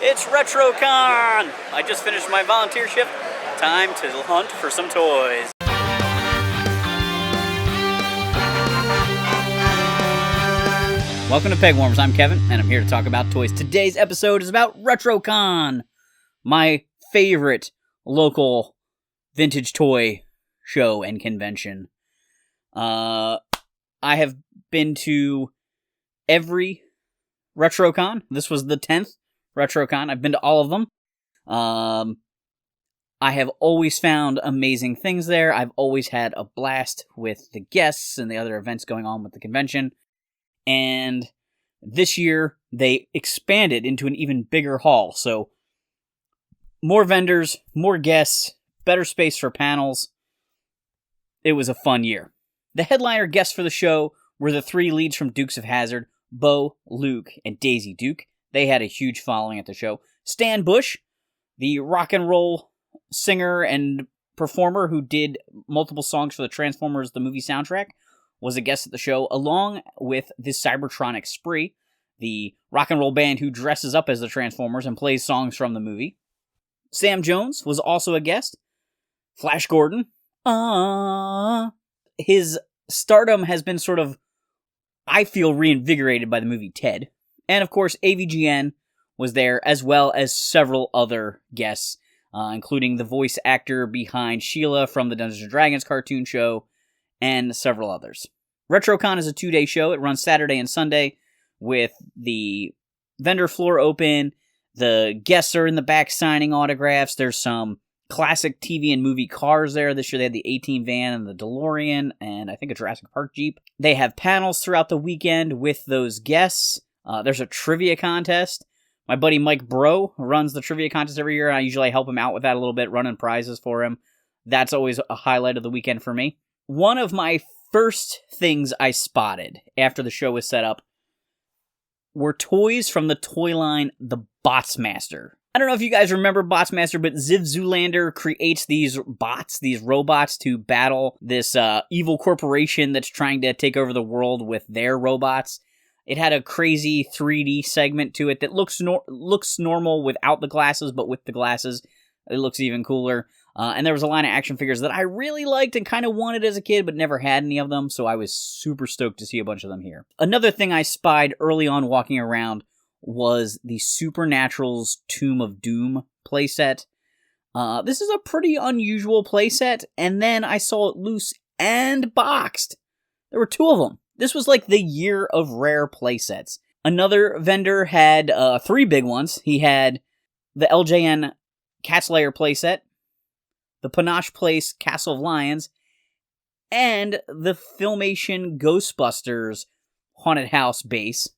It's RetroCon! I just finished my volunteer shift. Time to hunt for some toys. Welcome to Pegwarmers. I'm Kevin, and I'm here to talk about toys. Today's episode is about RetroCon, my favorite local vintage toy show and convention. I have been to every RetroCon. This was the 10th RetroCon. I've been to all of them. I have always found amazing things there. I've always had a blast with the guests and the other events going on with the convention. And this year, they expanded into an even bigger hall. So, more vendors, more guests, better space for panels. It was a fun year. The headliner guests for the show were the three leads from Dukes of Hazzard, Bo, Luke, and Daisy Duke. They had a huge following at the show. Stan Bush, the rock and roll singer and performer who did multiple songs for the Transformers the movie soundtrack, was a guest at the show, along with the Cybertronic Spree, the rock and roll band who dresses up as the Transformers and plays songs from the movie. Sam Jones was also a guest. Flash Gordon. His stardom has been sort of, I feel, reinvigorated by the movie Ted. And of course, AVGN was there, as well as several other guests, including the voice actor behind Sheila from the Dungeons & Dragons cartoon show, and several others. RetroCon is a 2-day show. It runs Saturday and Sunday with the vendor floor open. The guests are in the back signing autographs. There's some classic TV and movie cars there. This year they had the A-Team van and the DeLorean and I think a Jurassic Park Jeep. They have panels throughout the weekend with those guests. There's a trivia contest. My buddy Mike Bro runs the trivia contest every year. I usually help him out with that a little bit, running prizes for him. That's always a highlight of the weekend for me. One of my first things I spotted after the show was set up were toys from the toy line The Botsmaster. I don't know if you guys remember Botsmaster, but Ziv Zoolander creates these bots, these robots, to battle this evil corporation that's trying to take over the world with their robots. It had a crazy 3D segment to it that looks normal without the glasses, but with the glasses, it looks even cooler. And there was a line of action figures that I really liked and kind of wanted as a kid, but never had any of them, so I was super stoked to see a bunch of them here. Another thing I spied early on walking around was the Supernatural's Tomb of Doom playset. This is a pretty unusual playset, and then I saw it loose and boxed. There were two of them. This was like the year of rare playsets. Another vendor had three big ones. He had the LJN Cat's Lair playset, the Panache Place Castle of Lions, and the Filmation Ghostbusters Haunted House base.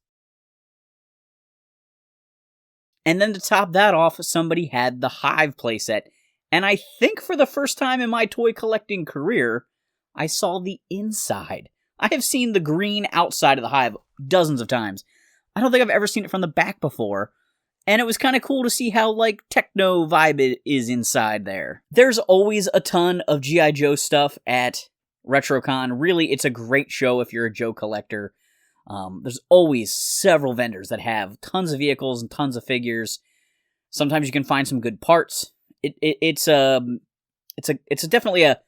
And then to top that off, somebody had the Hive playset. And I think for the first time in my toy collecting career, I saw the inside. I have seen the green outside of the Hive dozens of times. I don't think I've ever seen it from the back before. And it was kind of cool to see how, like, techno vibe it is inside there. There's always a ton of G.I. Joe stuff at RetroCon. Really, it's a great show if you're a Joe collector. There's always several vendors that have tons of vehicles and tons of figures. Sometimes you can find some good parts. It's definitely a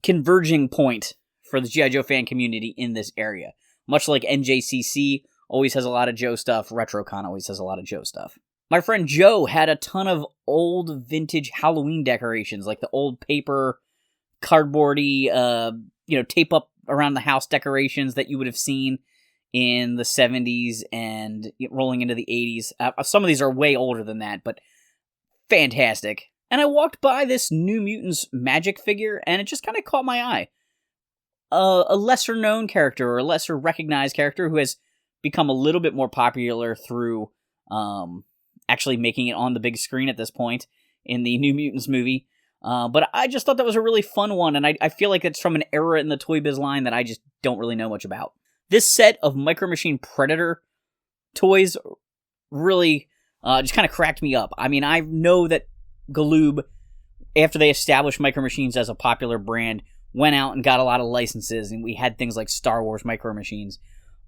converging point for the G.I. Joe fan community in this area. Much like NJCC always has a lot of Joe stuff, RetroCon always has a lot of Joe stuff. My friend Joe had a ton of old vintage Halloween decorations, like the old paper, cardboardy, tape up around the house decorations that you would have seen in the 70s and rolling into the 80s. Some of these are way older than that, but fantastic. And I walked by this New Mutants magic figure, and it just kind of caught my eye. A lesser-known character, or a lesser-recognized character who has become a little bit more popular through actually making it on the big screen at this point in the New Mutants movie. But I just thought that was a really fun one, and I feel like it's from an era in the Toy Biz line that I just don't really know much about. This set of Micro Machine Predator toys really just kind of cracked me up. I mean, I know that Galoob, after they established Micro Machines as a popular brand, went out and got a lot of licenses, and we had things like Star Wars Micro Machines.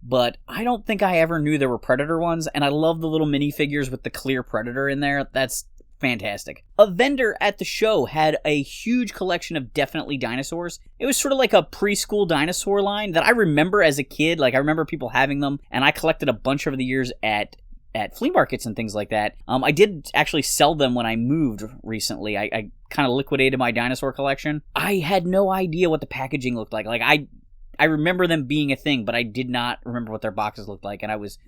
but I don't think I ever knew there were Predator ones, and I love the little minifigures with the clear Predator in there. That's fantastic. A vendor at the show had a huge collection of Definitely dinosaurs. It was sort of like a preschool dinosaur line that I remember as a kid. Like, I remember people having them, and I collected a bunch over the years at flea markets and things like that. I did actually sell them when I moved recently. I kind of liquidated my dinosaur collection. I had no idea what the packaging looked like. Like, I remember them being a thing, but I did not remember what their boxes looked like, and I was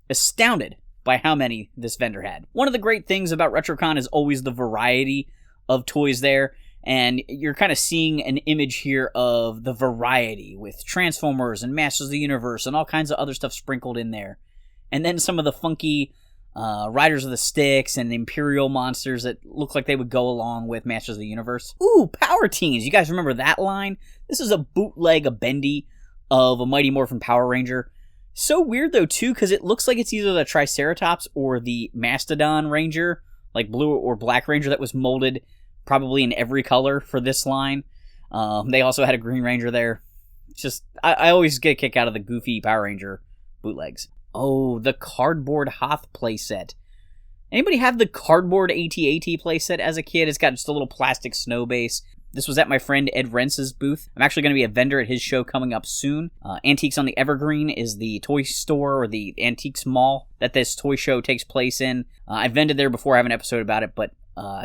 astounded by how many this vendor had. One of the great things about RetroCon is always the variety of toys there, and you're kind of seeing an image here of the variety with Transformers and Masters of the Universe and all kinds of other stuff sprinkled in there. And then some of the funky Riders of the Sticks and Imperial monsters that look like they would go along with Masters of the Universe. Ooh, Power Teens! You guys remember that line? This is a bootleg, a bendy of a Mighty Morphin Power Ranger. So weird, though, too, because it looks like it's either the Triceratops or the Mastodon Ranger, like Blue or Black Ranger, that was molded probably in every color for this line. They also had a Green Ranger there. Just, I always get a kick out of the goofy Power Ranger bootlegs. Oh, the Cardboard Hoth playset. Anybody have the Cardboard AT-AT playset as a kid? It's got just a little plastic snow base. This was at my friend Ed Rentz's booth. I'm actually going to be a vendor at his show coming up soon. Antiques on the Evergreen is the toy store or the antiques mall that this toy show takes place in. I vended there before. I have an episode about it, but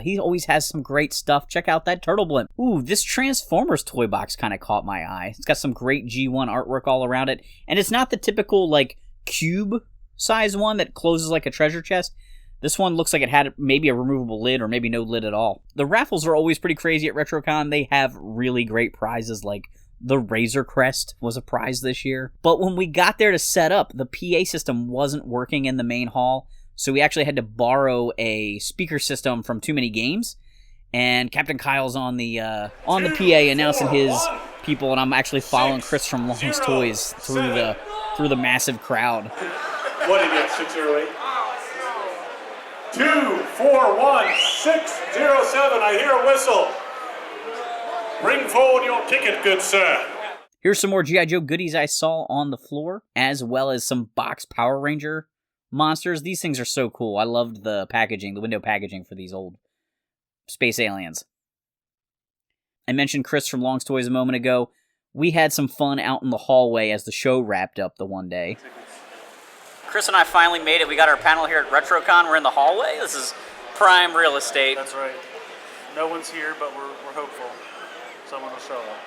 he always has some great stuff. Check out that Turtle Blimp. Ooh, this Transformers toy box kind of caught my eye. It's got some great G1 artwork all around it, and it's not the typical, like, cube size one that closes like a treasure chest. This one looks like it had maybe a removable lid or maybe no lid at all. The raffles are always pretty crazy at RetroCon. They have really great prizes, like the Razor Crest was a prize this year. But when we got there to set up, the PA system wasn't working in the main hall, so we actually had to borrow a speaker system from Too Many Games. And Captain Kyle's on the PA announcing his people, and I'm actually following Chris from Long's Toys through the massive crowd. What idiot, 608? 241607. I hear a whistle. Bring forward your ticket, good sir. Here's some more G.I. Joe goodies I saw on the floor, as well as some box Power Ranger monsters. These things are so cool. I loved the packaging, the window packaging for these old space aliens. I mentioned Chris from Long's Toys a moment ago. We had some fun out in the hallway as the show wrapped up the one day. Chris and I finally made it. We got our panel here at RetroCon. We're in the hallway. This is prime real estate. That's right. No one's here, but we're hopeful someone will show up.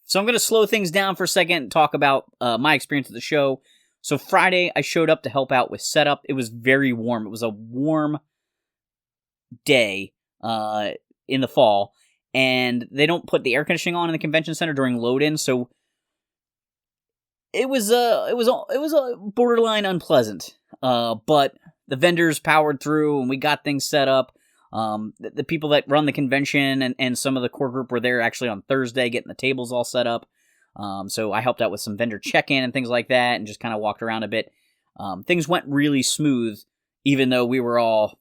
So I'm going to slow things down for a second and talk about my experience at the show. So Friday, I showed up to help out with setup. It was very warm. It was a warm day in the fall, and they don't put the air conditioning on in the convention center during load-in, so it was a borderline unpleasant. But the vendors powered through, and we got things set up. The people that run the convention and some of the core group were there actually on Thursday getting the tables all set up. So I helped out with some vendor check-in and things like that, and just kind of walked around a bit. Things went really smooth, even though we were all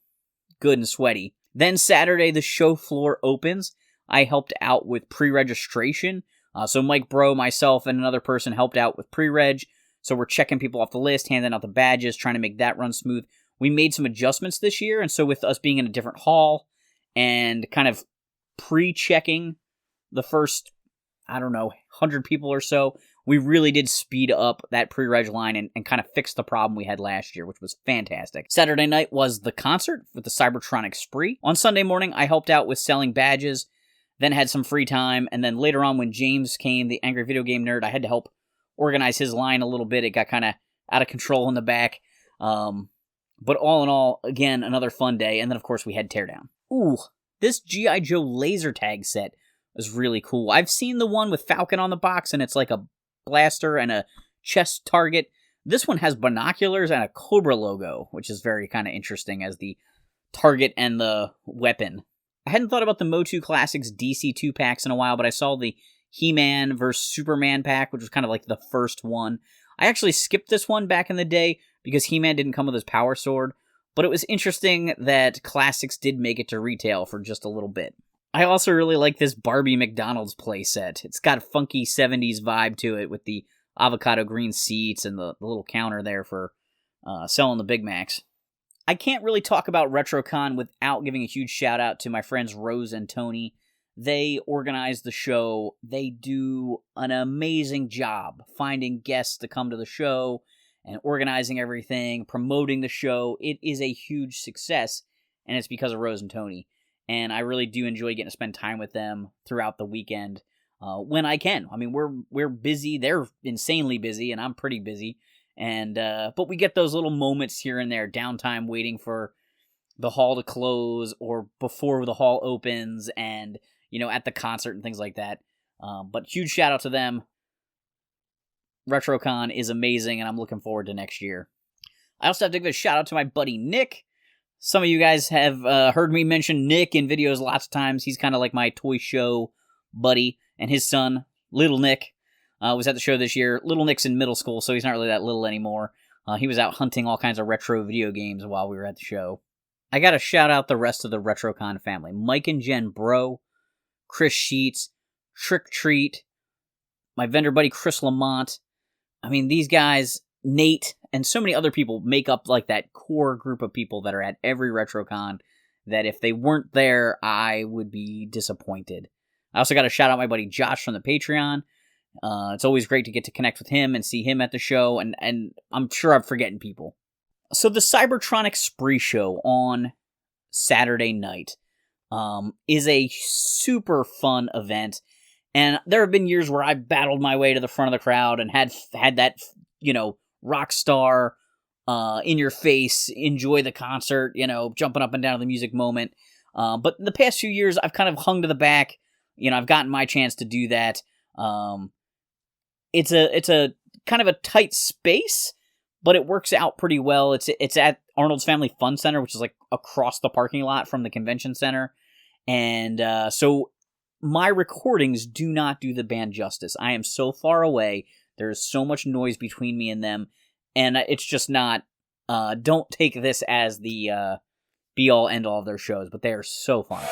good and sweaty. Then Saturday, the show floor opens. I helped out with pre-registration. So Mike Bro, myself, and another person helped out with pre-reg. So we're checking people off the list, handing out the badges, trying to make that run smooth. We made some adjustments this year, and so with us being in a different hall and kind of pre-checking the first, 100 people or so, we really did speed up that pre-reg line and kind of fix the problem we had last year, which was fantastic. Saturday night was the concert with the Cybertronic Spree. On Sunday morning, I helped out with selling badges, then had some free time, and then later on when James came, the Angry Video Game Nerd, I had to help organize his line a little bit. It got kind of out of control in the back. But all in all, again, another fun day. And then, of course, we had Teardown. Ooh, this G.I. Joe laser tag set was really cool. I've seen the one with Falcon on the box, and it's like a blaster and a chest target. This one has binoculars and a Cobra logo, which is very kind of interesting as the target and the weapon. I hadn't thought about the Motu Classics DC 2-packs in a while, but I saw the He-Man vs. Superman pack, which was kind of like the first one. I actually skipped this one back in the day because He-Man didn't come with his power sword, but it was interesting that Classics did make it to retail for just a little bit. I also really like this Barbie McDonald's playset. It's got a funky 70s vibe to it with the avocado green seats and the little counter there for selling the Big Macs. I can't really talk about RetroCon without giving a huge shout out to my friends Rose and Tony. They organize the show. They do an amazing job finding guests to come to the show and organizing everything, promoting the show. It is a huge success, and it's because of Rose and Tony. And I really do enjoy getting to spend time with them throughout the weekend when I can. I mean, we're busy. They're insanely busy, and I'm pretty busy. And but we get those little moments here and there, downtime waiting for the hall to close or before the hall opens, and at the concert and things like that. But huge shout out to them. RetroCon is amazing, and I'm looking forward to next year. I also have to give a shout out to my buddy Nick. Some of you guys have heard me mention Nick in videos lots of times. He's kind of like my toy show buddy, and his son, Little Nick, was at the show this year. Little Nick's in middle school, so he's not really that little anymore. He was out hunting all kinds of retro video games while we were at the show. I gotta shout out the rest of the RetroCon family. Mike and Jen Bro, Chris Sheets, Trick Treat, my vendor buddy Chris Lamont. I mean, these guys, Nate, and so many other people make up like that core group of people that are at every RetroCon that if they weren't there, I would be disappointed. I also got to shout out my buddy Josh from the Patreon. It's always great to get to connect with him and see him at the show, and I'm sure I'm forgetting people. So the Cybertronic Spree Show on Saturday night is a super fun event. And there have been years where I've battled my way to the front of the crowd and had that, rock star, in your face, enjoy the concert, jumping up and down to the music moment. But the past few years, I've kind of hung to the back. I've gotten my chance to do that. It's a kind of a tight space, but it works out pretty well. It's at Arnold's Family Fun Center, which is like across the parking lot from the convention center. And so my recordings do not do the band justice. I am so far away. There's so much noise between me and them. And it's just not... don't take this as the be-all, end-all of their shows, but they are so fun.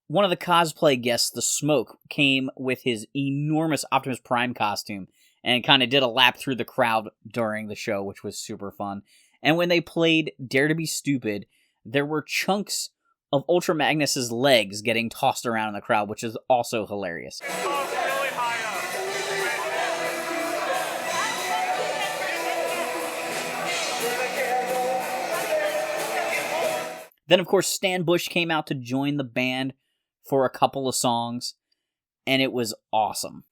One of the cosplay guests, The Smoke, came with his enormous Optimus Prime costume and kind of did a lap through the crowd during the show, which was super fun. And when they played Dare to Be Stupid, there were chunks of Ultra Magnus's legs getting tossed around in the crowd, which is also hilarious. Then, of course, Stan Bush came out to join the band for a couple of songs, and it was awesome.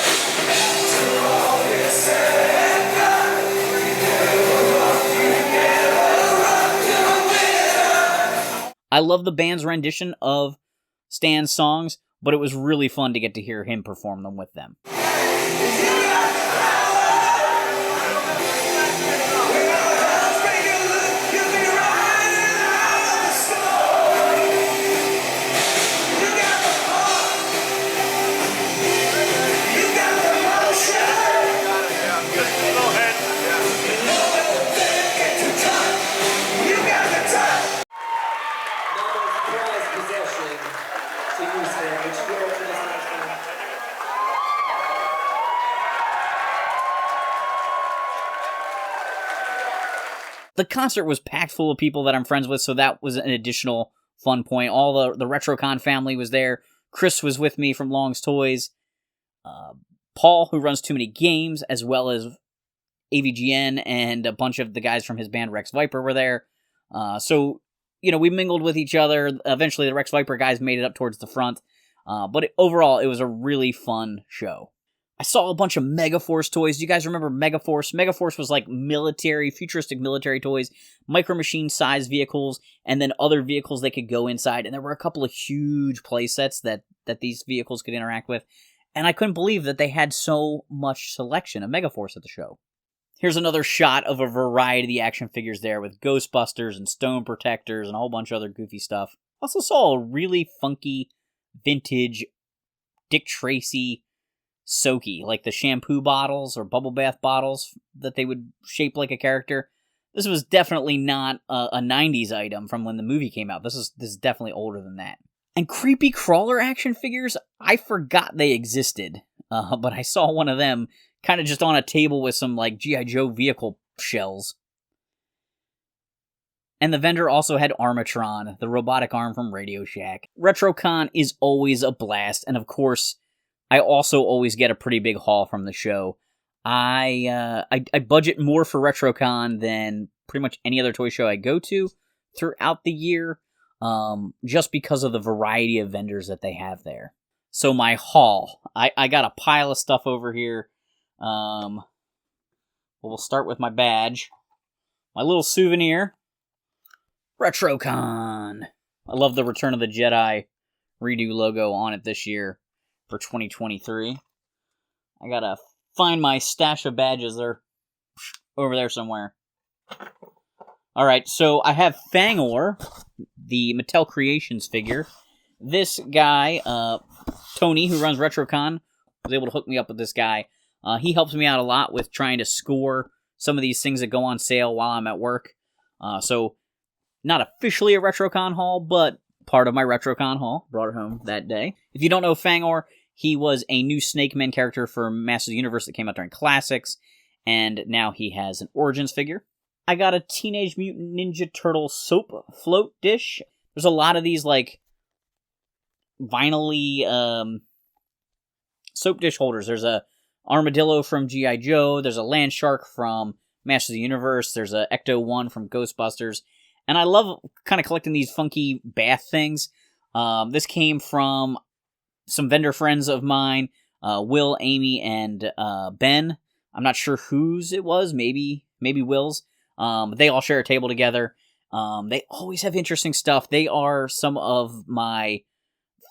I love the band's rendition of Stan's songs, but it was really fun to get to hear him perform them with them. The concert was packed full of people that I'm friends with, so that was an additional fun point. All the RetroCon family was there. Chris was with me from Long's Toys. Paul, who runs Too Many Games, as well as AVGN, and a bunch of the guys from his band Rex Viper were there. So, we mingled with each other. Eventually, the Rex Viper guys made it up towards the front. But overall, it was a really fun show. I saw a bunch of Megaforce toys. Do you guys remember Megaforce? Megaforce was like futuristic military toys, Micro Machine size vehicles, and then other vehicles they could go inside. And there were a couple of huge play sets that these vehicles could interact with. And I couldn't believe that they had so much selection of Megaforce at the show. Here's another shot of a variety of the action figures there with Ghostbusters and Stone Protectors and a whole bunch of other goofy stuff. Also saw a really funky, vintage Dick Tracy Soaky, like the shampoo bottles or bubble bath bottles that they would shape like a character. This was definitely not a 90s item from when the movie came out. This is definitely older than that. And creepy crawler action figures, I forgot they existed. But I saw one of them kind of just on a table with some like G.I. Joe vehicle shells. And the vendor also had Armatron, the robotic arm from Radio Shack. RetroCon is always a blast, and of course, I also always get a pretty big haul from the show. I budget more for RetroCon than pretty much any other toy show I go to throughout the year, just because of the variety of vendors that they have there. So my haul, I got a pile of stuff over here. We'll start with my badge, my little souvenir. RetroCon. I love the Return of the Jedi redo logo on it this year for 2023. I gotta find my stash of badges. They're over there somewhere. Alright, so I have Fangor, the Mattel Creations figure. This guy, Tony, who runs RetroCon, was able to hook me up with this guy. He helps me out a lot with trying to score some of these things that go on sale while I'm at work. So, not officially a RetroCon haul, but part of my RetroCon haul. Brought it home that day. If you don't know Fangor, he was a new Snake Man character for Masters of the Universe that came out during Classics, and now he has an Origins figure. I got a Teenage Mutant Ninja Turtle soap float dish. There's a lot of these, like, vinyl-y soap dish holders. There's a Armadillo from G.I. Joe. There's a Land Shark from Masters of the Universe. There's a Ecto-1 from Ghostbusters. And I love kind of collecting these funky bath things. This came from some vendor friends of mine, Will, Amy, and Ben. I'm not sure whose it was, maybe Will's. They all share a table together. They always have interesting stuff. They are some of my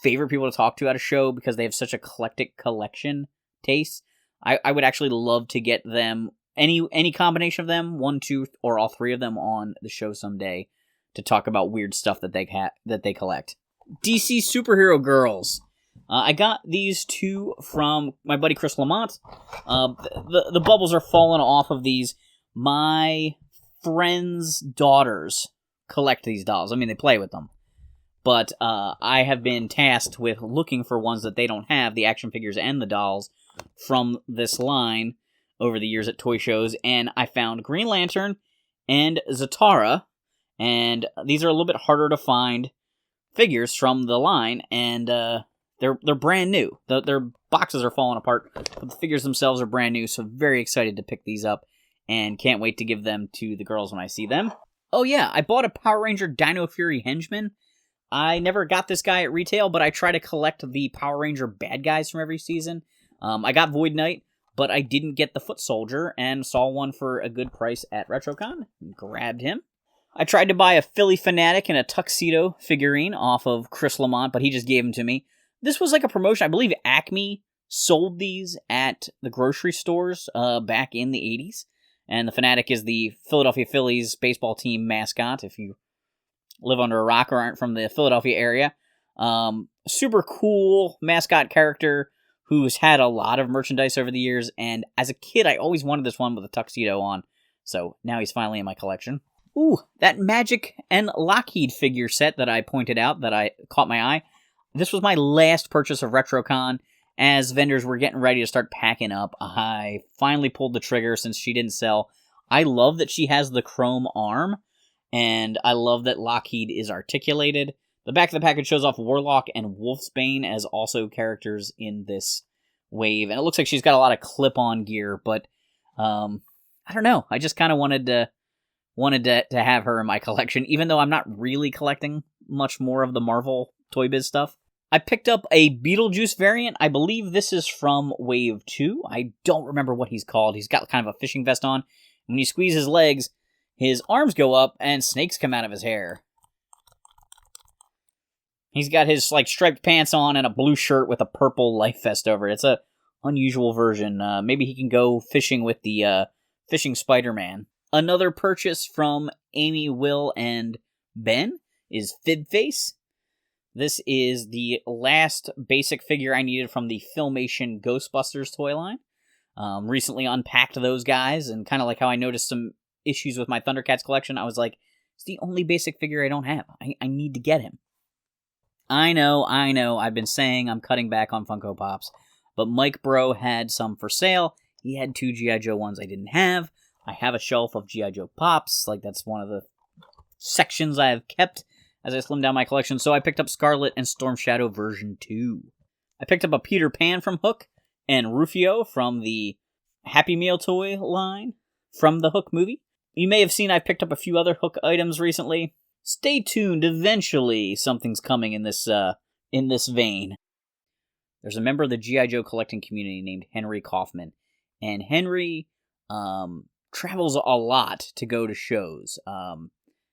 favorite people to talk to at a show because they have such eclectic collection tastes. I would actually love to get them, any combination of them, 1, 2, or all 3 of them on the show someday to talk about weird stuff that they collect. DC Superhero Girls. I got these 2 from my buddy Chris Lamont. The bubbles are falling off of these. My friends' daughters collect these dolls. I mean, they play with them. But I have been tasked with looking for ones that they don't have, the action figures and the dolls, from this line over the years at toy shows, and I found Green Lantern and Zatara, and these are a little bit harder to find figures from the line, and they're brand new. Their boxes are falling apart, but the figures themselves are brand new, so very excited to pick these up, and can't wait to give them to the girls when I see them. Oh yeah, I bought a Power Ranger Dino Fury henchman. I never got this guy at retail, but I try to collect the Power Ranger bad guys from every season. I got Void Knight, but I didn't get the Foot Soldier, and saw one for a good price at RetroCon, and grabbed him. I tried to buy a Philly Fanatic and a Tuxedo figurine off of Chris Lamont, but he just gave them to me. This was like a promotion. I believe Acme sold these at the grocery stores back in the 80s, and the Fanatic is the Philadelphia Phillies baseball team mascot, if you live under a rock or aren't from the Philadelphia area. Super cool mascot character who's had a lot of merchandise over the years, and as a kid, I always wanted this one with a tuxedo on, so now he's finally in my collection. Ooh, that Magic and Lockheed figure set that I pointed out, that I caught my eye, this was my last purchase of RetroCon. As vendors were getting ready to start packing up, I finally pulled the trigger since she didn't sell. I love that she has the chrome arm, and I love that Lockheed is articulated. The back of the package shows off Warlock and Wolfsbane as also characters in this wave, and it looks like she's got a lot of clip-on gear, but I don't know. I just kind of wanted to have her in my collection, even though I'm not really collecting much more of the Marvel Toy Biz stuff. I picked up a Beetlejuice variant. I believe this is from Wave 2. I don't remember what he's called. He's got kind of a fishing vest on. When you squeeze his legs, his arms go up and snakes come out of his hair. He's got his like striped pants on and a blue shirt with a purple life vest over it. It's a unusual version. Maybe he can go fishing with the fishing Spider-Man. Another purchase from Amy, Will, and Ben is Fibface. This is the last basic figure I needed from the Filmation Ghostbusters toy line. Recently unpacked those guys, and kind of like how I noticed some issues with my Thundercats collection. I was like, it's the only basic figure I don't have. I need to get him. I know, I've been saying I'm cutting back on Funko Pops, but Mike Bro had some for sale. He had 2 G.I. Joe ones I didn't have. I have a shelf of G.I. Joe Pops, like that's one of the sections I have kept as I slim down my collection, so I picked up Scarlet and Storm Shadow version 2. I picked up a Peter Pan from Hook, and Rufio from the Happy Meal toy line from the Hook movie. You may have seen I've picked up a few other Hook items recently. Stay tuned, eventually something's coming in this vein. There's a member of the G.I. Joe collecting community named Henry Kaufman, and Henry travels a lot to go to shows.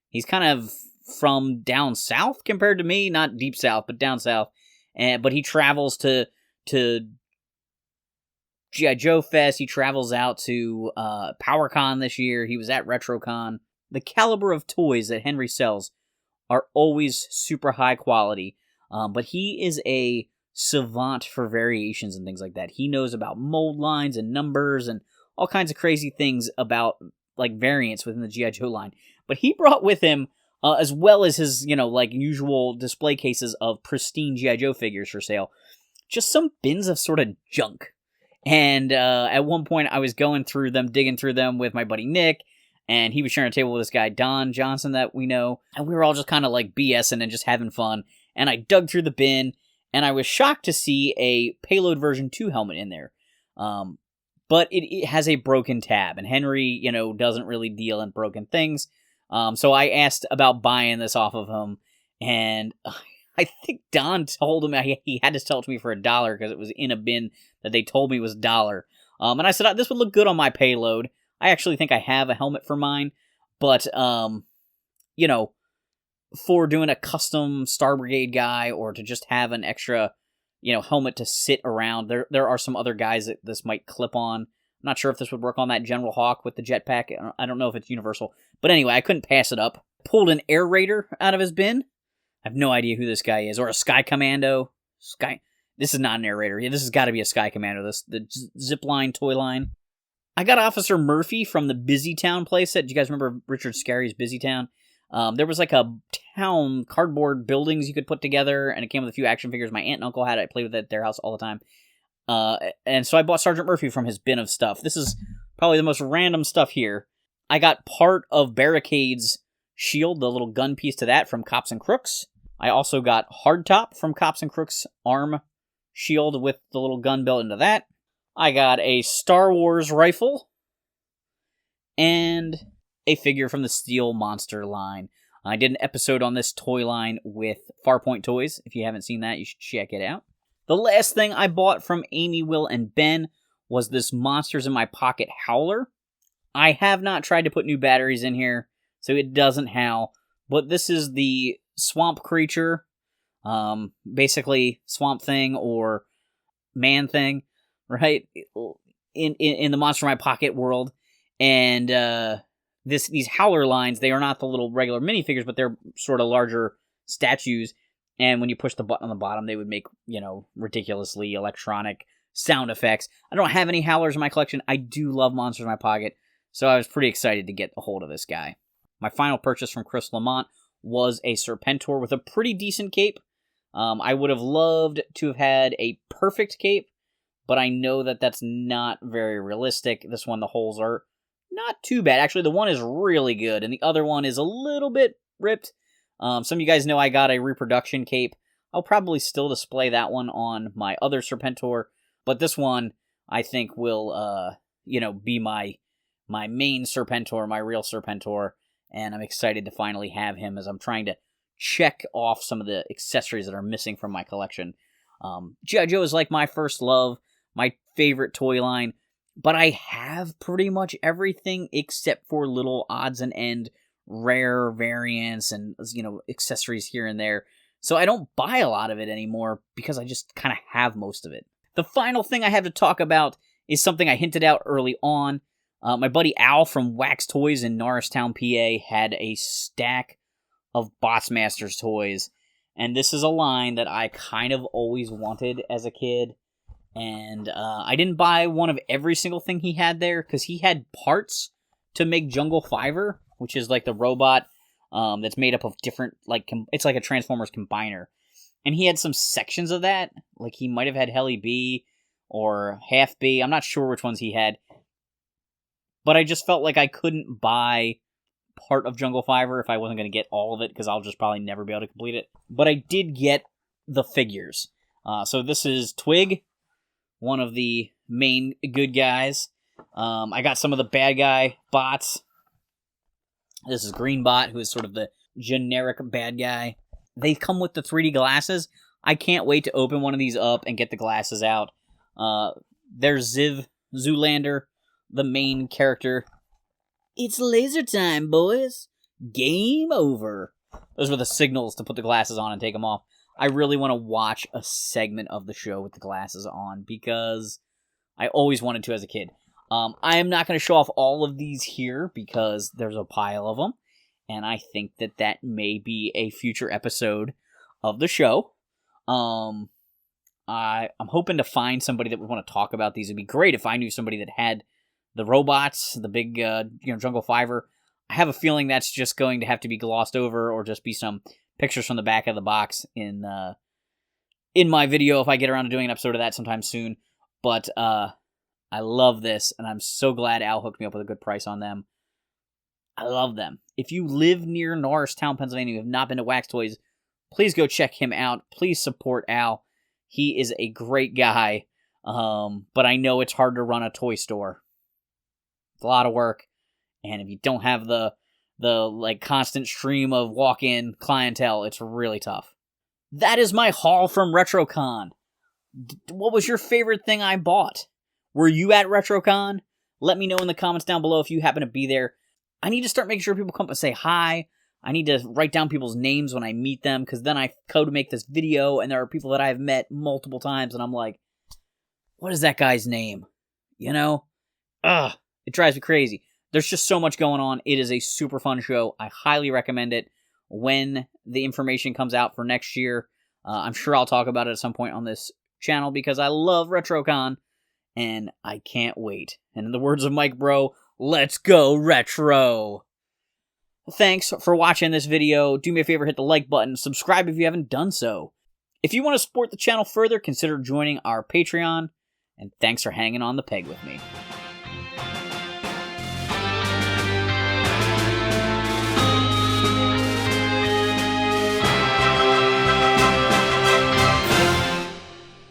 He's kind of from down south compared to me, not deep south, but down south. But he travels to G.I. Joe Fest. He travels out to PowerCon this year. He was at RetroCon. The caliber of toys that Henry sells are always super high quality, but he is a savant for variations and things like that. He knows about mold lines and numbers and all kinds of crazy things about like variants within the G.I. Joe line. But he brought with him, as well as his, like usual display cases of pristine G.I. Joe figures for sale, just some bins of sort of junk. And at one point I was going through them, digging through them with my buddy Nick, and he was sharing a table with this guy, Don Johnson, that we know, and we were all just kind of like BSing and just having fun. And I dug through the bin, and I was shocked to see a Payload version 2 helmet in there. But it has a broken tab, and Henry, doesn't really deal in broken things. So I asked about buying this off of him, and I think Don told him he had to sell it to me for $1 because it was in a bin that they told me was $1. And I said, this would look good on my Payload. I actually think I have a helmet for mine, but, for doing a custom Star Brigade guy or to just have an extra, helmet to sit around, there are some other guys that this might clip on. I'm not sure if this would work on that General Hawk with the jetpack. I don't know if it's universal. But anyway, I couldn't pass it up. Pulled an Air Raider out of his bin. I have no idea who this guy is. Or a Sky Commando. This is not an Air Raider. Yeah, this has got to be a Sky Commando. The Zipline toy line. I got Officer Murphy from the Busy Town playset. Do you guys remember Richard Scarry's Busy Town? There was like a town, cardboard buildings you could put together, and it came with a few action figures. My aunt and uncle had it. I played with it at their house all the time. And so I bought Sergeant Murphy from his bin of stuff. This is probably the most random stuff here. I got part of Barricade's shield, the little gun piece to that, from Cops and Crooks. I also got Hardtop from Cops and Crooks' arm shield with the little gun built into that. I got a Star Wars rifle and a figure from the Steel Monster line. I did an episode on this toy line with Farpoint Toys. If you haven't seen that, you should check it out. The last thing I bought from Amy, Will, and Ben was this Monsters in My Pocket Howler. I have not tried to put new batteries in here, so it doesn't howl, but this is the swamp creature, basically Swamp Thing or Man Thing, right? In the Monster in My Pocket world, and these Howler lines, they are not the little regular minifigures, but they're sort of larger statues. And when you push the button on the bottom, they would make, ridiculously electronic sound effects. I don't have any Howlers in my collection. I do love Monsters in My Pocket, so I was pretty excited to get a hold of this guy. My final purchase from Chris Lamont was a Serpentor with a pretty decent cape. I would have loved to have had a perfect cape, but I know that that's not very realistic. This one, the holes are not too bad. Actually, the one is really good, and the other one is a little bit ripped. Some of you guys know I got a reproduction cape. I'll probably still display that one on my other Serpentor, but this one I think will, be my main Serpentor, my real Serpentor, and I'm excited to finally have him as I'm trying to check off some of the accessories that are missing from my collection. G.I. Joe is like my first love, my favorite toy line, but I have pretty much everything except for little odds and end rare variants and, accessories here and there. So I don't buy a lot of it anymore because I just kind of have most of it. The final thing I have to talk about is something I hinted out early on. My buddy Al from Wax Toys in Norristown, PA, had a stack of Botsmasters toys, and this is a line that I kind of always wanted as a kid, and I didn't buy one of every single thing he had there, because he had parts to make Jungle Fiver, which is like the robot that's made up of different, like, it's like a Transformers combiner. And he had some sections of that. Like, he might have had Heli B or Half B. I'm not sure which ones he had. But I just felt like I couldn't buy part of Jungle Fiver if I wasn't going to get all of it, because I'll just probably never be able to complete it. But I did get the figures. So this is Twig, one of the main good guys. I got some of the bad guy bots. This is Greenbot, who is sort of the generic bad guy. They come with the 3D glasses. I can't wait to open one of these up and get the glasses out. There's Ziv, Zoolander, the main character. It's laser time, boys. Game over. Those were the signals to put the glasses on and take them off. I really want to watch a segment of the show with the glasses on, because I always wanted to as a kid. I am not going to show off all of these here, because there's a pile of them. And I think that may be a future episode of the show. I'm hoping to find somebody that would want to talk about these. It'd be great if I knew somebody that had the robots, the big Jungle Fiver. I have a feeling that's just going to have to be glossed over, or just be some pictures from the back of the box in my video if I get around to doing an episode of that sometime soon. But I love this, and I'm so glad Al hooked me up with a good price on them. I love them. If you live near Norristown, Pennsylvania, and you have not been to Wax Toys, please go check him out. Please support Al. He is a great guy, but I know it's hard to run a toy store. It's a lot of work, and if you don't have the like constant stream of walk-in clientele, it's really tough. That is my haul from RetroCon. What was your favorite thing I bought? Were you at RetroCon? Let me know in the comments down below if you happen to be there. I need to start making sure people come up and say hi. I need to write down people's names when I meet them, because then I go to make this video, and there are people that I've met multiple times, and I'm like, what is that guy's name? You know? It drives me crazy. There's just so much going on. It is a super fun show. I highly recommend it. When the information comes out for next year, I'm sure I'll talk about it at some point on this channel, because I love RetroCon, and I can't wait. And in the words of Mike Bro, let's go retro! Thanks for watching this video. Do me a favor, hit the like button. Subscribe if you haven't done so. If you want to support the channel further, consider joining our Patreon. And thanks for hanging on the peg with me.